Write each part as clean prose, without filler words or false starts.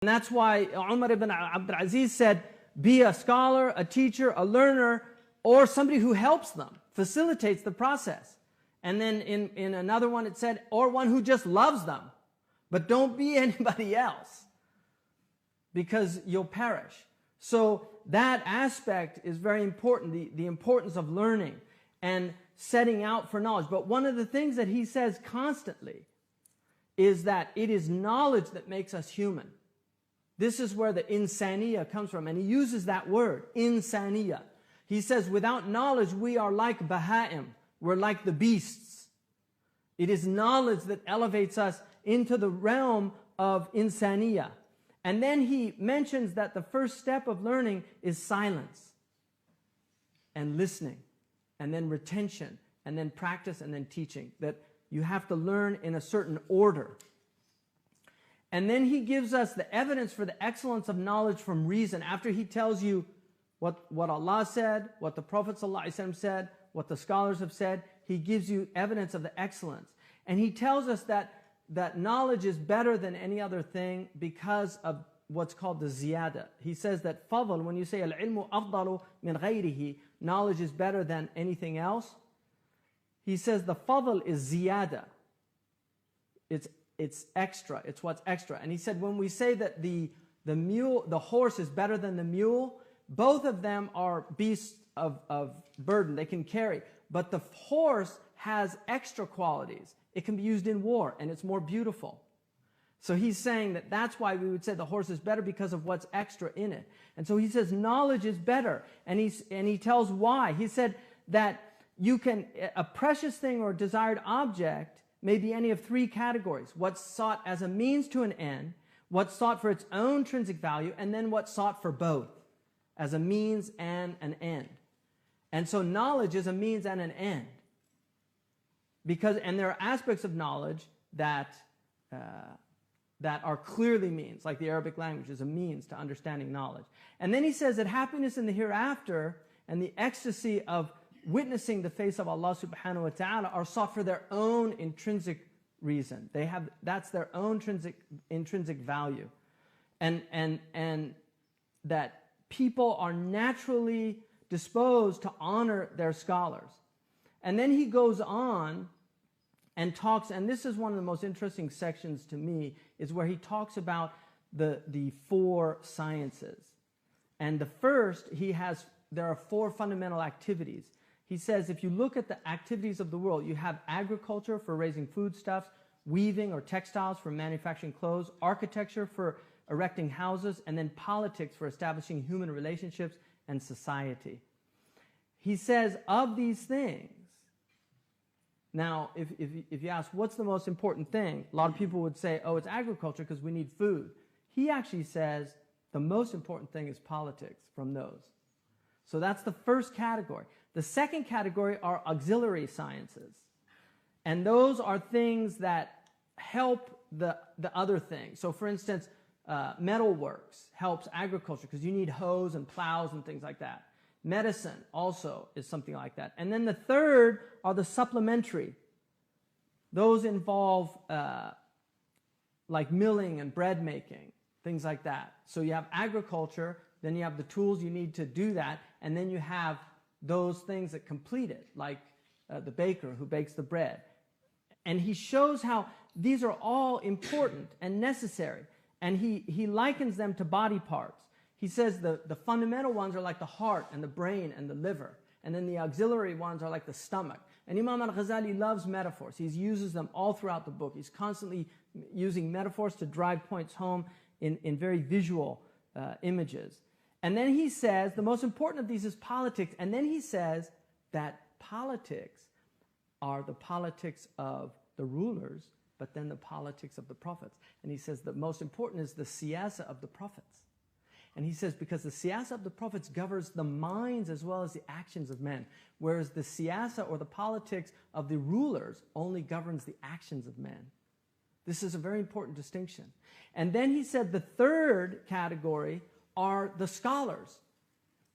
And that's why Umar ibn Abdul Aziz said, be a scholar, a teacher, a learner, or somebody who helps them, facilitates the process. And then in another one it said, or one who just loves them. But don't be anybody else, because you'll perish. So that aspect is very important, the importance of learning and setting out for knowledge. But one of the things that he says constantly is that it is knowledge that makes us human. This is where the insaniya comes from, and he uses that word, insaniya. He says, without knowledge, we are like baha'im. We're like the beasts. It is knowledge that elevates us into the realm of insaniya. And then he mentions that the first step of learning is silence and listening, and then retention, and then practice, and then teaching. That you have to learn in a certain order. And then he gives us the evidence for the excellence of knowledge from reason. After he tells you what Allah said, what the Prophet ﷺ said, what the scholars have said, he gives you evidence of the excellence. And he tells us that knowledge is better than any other thing because of what's called the ziyada. He says that fadl, when you say al-ilmu afdalu min ghayrihi, knowledge is better than anything else. He says the fadl is ziyada. It's extra. It's what's extra. And he said when we say that the horse is better than the mule, both of them are beasts of burden. They can carry. But the horse has extra qualities. It can be used in war, and it's more beautiful. So he's saying that that's why we would say the horse is better, because of what's extra in it. And so he says knowledge is better. And he tells why. He said that a precious thing or desired object may be any of three categories: what's sought as a means to an end, what's sought for its own intrinsic value, and then what's sought for both, as a means and an end. And so knowledge is a means and an end. And there are aspects of knowledge that are clearly means, like the Arabic language is a means to understanding knowledge. And then he says that happiness in the hereafter and the ecstasy of witnessing the face of Allah subhanahu wa ta'ala are sought for their own intrinsic reason. That's their own intrinsic value. And that people are naturally disposed to honor their scholars. And then he goes on and talks, and this is one of the most interesting sections to me, is where he talks about the four sciences. And the first, there are four fundamental activities. He says if you look at the activities of the world, you have agriculture for raising foodstuffs, weaving or textiles for manufacturing clothes, architecture for erecting houses, and then politics for establishing human relationships and society. He says of these things, now if you ask what's the most important thing, a lot of people would say, oh, it's agriculture because we need food. He actually says the most important thing is politics from those. So that's the first category. The second category are auxiliary sciences. And those are things that help the other things. So for instance, metalworks helps agriculture because you need hoes and plows and things like that. Medicine also is something like that. And then the third are the supplementary. Those involve like milling and bread making, things like that. So you have agriculture, then you have the tools you need to do that, and then you have those things that complete it, like the baker who bakes the bread. And he shows how these are all important and necessary. And he likens them to body parts. He says the fundamental ones are like the heart and the brain and the liver. And then the auxiliary ones are like the stomach. And Imam al-Ghazali loves metaphors. He uses them all throughout the book. He's constantly using metaphors to drive points home in very visual images. And then he says the most important of these is politics. And then he says that politics are the politics of the rulers, but then the politics of the prophets. And he says the most important is the siyasa of the prophets. And he says because the siyasa of the prophets governs the minds as well as the actions of men, whereas the siyasa or the politics of the rulers only governs the actions of men. This is a very important distinction. And then he said the third category are the scholars,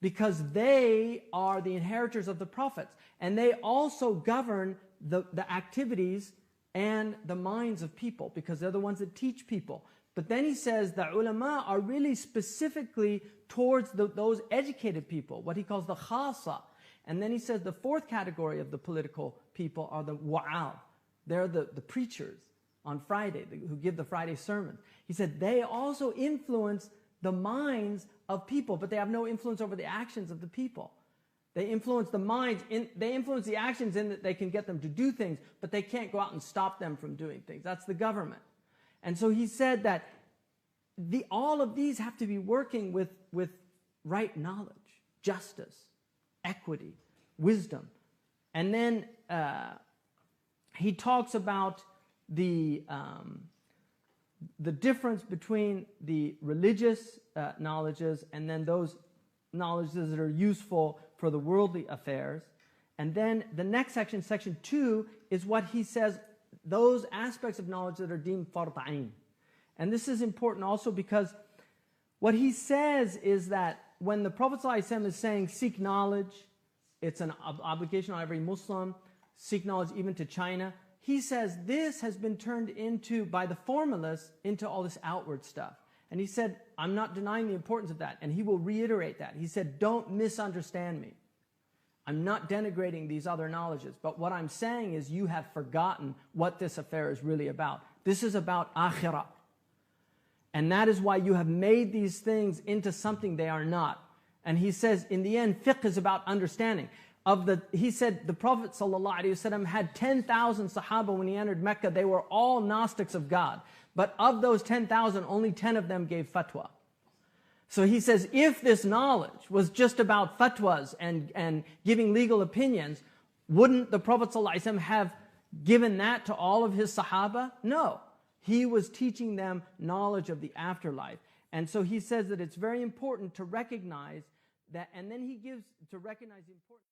because they are the inheritors of the prophets, and they also govern the activities and the minds of people, because they're the ones that teach people. But then he says the ulama are really specifically towards those educated people, what he calls the khasa. And then he says the fourth category of the political people are the wa'al. They're the preachers on Friday, who give the Friday sermons. He said they also influence the minds of people, but they have no influence over the actions of the people. They influence the minds, they influence the actions in that they can get them to do things, but they can't go out and stop them from doing things. That's the government. And so he said that all of these have to be working with right knowledge, justice, equity, wisdom. And then he talks about the difference between the religious knowledges and then those knowledges that are useful for the worldly affairs. And then the next section, section 2, is what he says, those aspects of knowledge that are deemed fard ayn. And this is important also because what he says is that when the Prophet ﷺ is saying seek knowledge, it's an obligation on every Muslim, seek knowledge even to China, he says this has been turned into, by the formalists, into all this outward stuff. And he said, I'm not denying the importance of that. And he will reiterate that. He said, don't misunderstand me. I'm not denigrating these other knowledges. But what I'm saying is you have forgotten what this affair is really about. This is about akhirah. And that is why you have made these things into something they are not. And he says, in the end, fiqh is about understanding. He said the Prophet ﷺ had 10,000 Sahaba when he entered Mecca. They were all Gnostics of God. But of those 10,000, only 10 of them gave fatwa. So he says, if this knowledge was just about fatwas and giving legal opinions, wouldn't the Prophet ﷺ have given that to all of his Sahaba? No. He was teaching them knowledge of the afterlife. And so he says that it's very important to recognize that, and then he gives, to recognize the importance.